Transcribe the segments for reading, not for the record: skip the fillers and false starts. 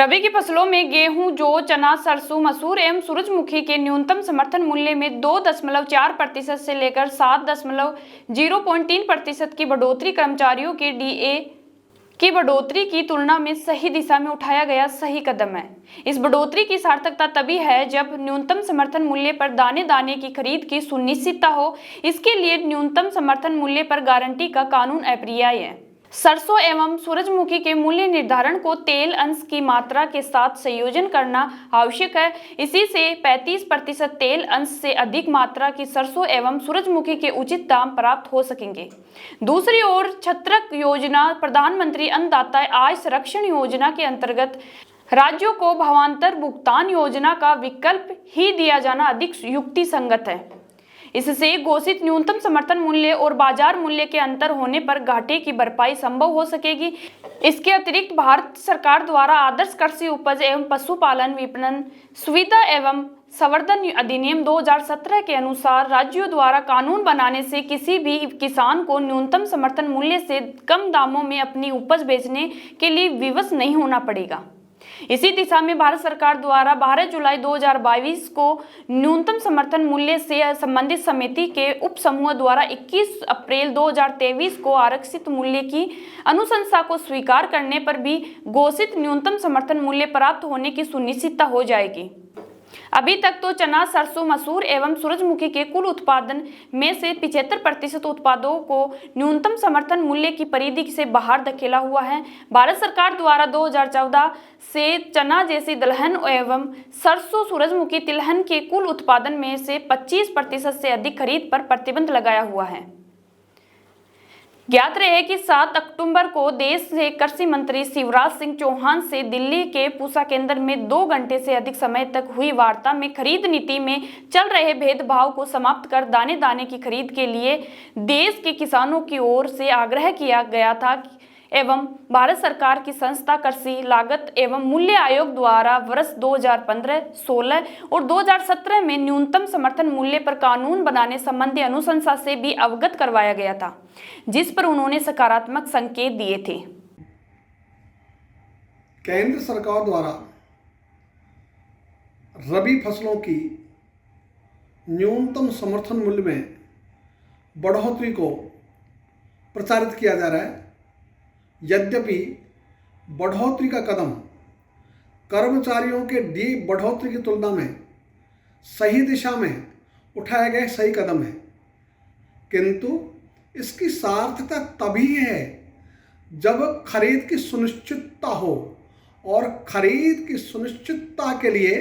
रबी की फसलों में गेहूं, जौ, चना, सरसों, मसूर एवं सूरजमुखी के न्यूनतम समर्थन मूल्य में 2.4% से लेकर 7.03% की बढ़ोतरी कर्मचारियों के डीए की बढ़ोतरी की तुलना में सही दिशा में उठाया गया सही कदम है। इस बढ़ोतरी की सार्थकता तभी है जब न्यूनतम समर्थन मूल्य पर दाने दाने की खरीद की सुनिश्चितता हो। इसके लिए न्यूनतम समर्थन मूल्य पर गारंटी का कानून अपर्याय है। सरसों एवं सूरजमुखी के मूल्य निर्धारण को तेल अंश की मात्रा के साथ संयोजन करना आवश्यक है। इसी से 35% तेल अंश से अधिक मात्रा की सरसों एवं सूरजमुखी के उचित दाम प्राप्त हो सकेंगे। दूसरी ओर छत्रक योजना, प्रधानमंत्री अन्नदाता आय संरक्षण योजना के अंतर्गत राज्यों को भावांतर भुगतान योजना का विकल्प ही दिया जाना अधिक युक्ति संगत है। इससे घोषित न्यूनतम समर्थन मूल्य और बाजार मूल्य के अंतर होने पर घाटे की भरपाई संभव हो सकेगी। इसके अतिरिक्त भारत सरकार द्वारा आदर्श कृषि उपज एवं पशुपालन विपणन सुविधा एवं संवर्धन अधिनियम 2017 के अनुसार राज्यों द्वारा कानून बनाने से किसी भी किसान को न्यूनतम समर्थन मूल्य से कम दामों में अपनी उपज बेचने के लिए विवश नहीं होना पड़ेगा। इसी दिशा में भारत सरकार द्वारा 12 जुलाई 2022 को न्यूनतम समर्थन मूल्य से संबंधित समिति के उप समूह द्वारा 21 अप्रैल 2023 को आरक्षित मूल्य की अनुशंसा को स्वीकार करने पर भी घोषित न्यूनतम समर्थन मूल्य प्राप्त होने की सुनिश्चितता हो जाएगी। अभी तक तो चना, सरसों, मसूर एवं सूरजमुखी के कुल उत्पादन में से 75% उत्पादों को न्यूनतम समर्थन मूल्य की परिधि से बाहर धकेला हुआ है। भारत सरकार द्वारा 2014 से चना जैसी दलहन एवं सरसों, सूरजमुखी तिलहन के कुल उत्पादन में से 25% से अधिक खरीद पर प्रतिबंध लगाया हुआ है। ज्ञात रहे कि 7 अक्टूबर को देश से कृषि मंत्री शिवराज सिंह चौहान से दिल्ली के पूसा केंद्र में 2 घंटे से अधिक समय तक हुई वार्ता में खरीद नीति में चल रहे भेदभाव को समाप्त कर दाने दाने की खरीद के लिए देश के किसानों की ओर से आग्रह किया गया था एवं भारत सरकार की संस्था कृषि लागत एवं मूल्य आयोग द्वारा वर्ष 2015, 16 और 2017 में न्यूनतम समर्थन मूल्य पर कानून बनाने संबंधी अनुशंसा से भी अवगत करवाया गया था, जिस पर उन्होंने सकारात्मक संकेत दिए थे। केंद्र सरकार द्वारा रबी फसलों की न्यूनतम समर्थन मूल्य में बढ़ोतरी को प्रचारित किया जा रहा है। यद्यपि बढ़ोतरी का कदम कर्मचारियों के डी बढ़ोतरी की तुलना में सही दिशा में उठाया गया सही कदम है, किंतु इसकी सार्थकता तभी है जब खरीद की सुनिश्चितता हो, और खरीद की सुनिश्चितता के लिए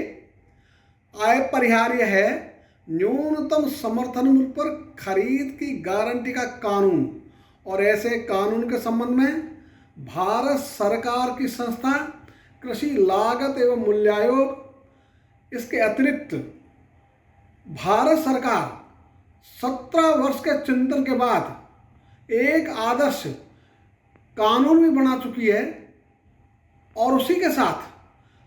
अपरिहार्य है न्यूनतम समर्थन मूल्य पर खरीद की गारंटी का कानून। और ऐसे कानून के संबंध में भारत सरकार की संस्था कृषि लागत एवं मूल्य आयोग, इसके अतिरिक्त भारत सरकार 17 वर्ष के चिंतन के बाद एक आदर्श कानून भी बना चुकी है। और उसी के साथ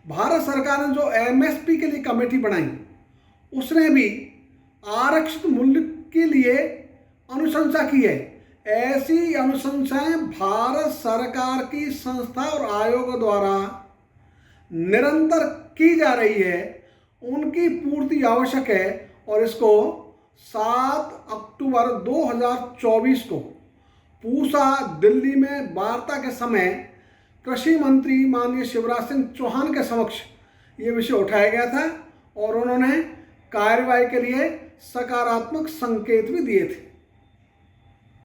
भारत सरकार ने जो एमएसपी के लिए कमेटी बनाई, उसने भी आरक्षित मूल्य के लिए अनुशंसा की है। ऐसी अनुशंसाएं भारत सरकार की संस्था और आयोग द्वारा निरंतर की जा रही है, उनकी पूर्ति आवश्यक है। और इसको 7 अक्टूबर 2024 को पूसा दिल्ली में वार्ता के समय कृषि मंत्री माननीय शिवराज सिंह चौहान के समक्ष ये विषय उठाया गया था और उन्होंने कार्रवाई के लिए सकारात्मक संकेत भी दिए थे।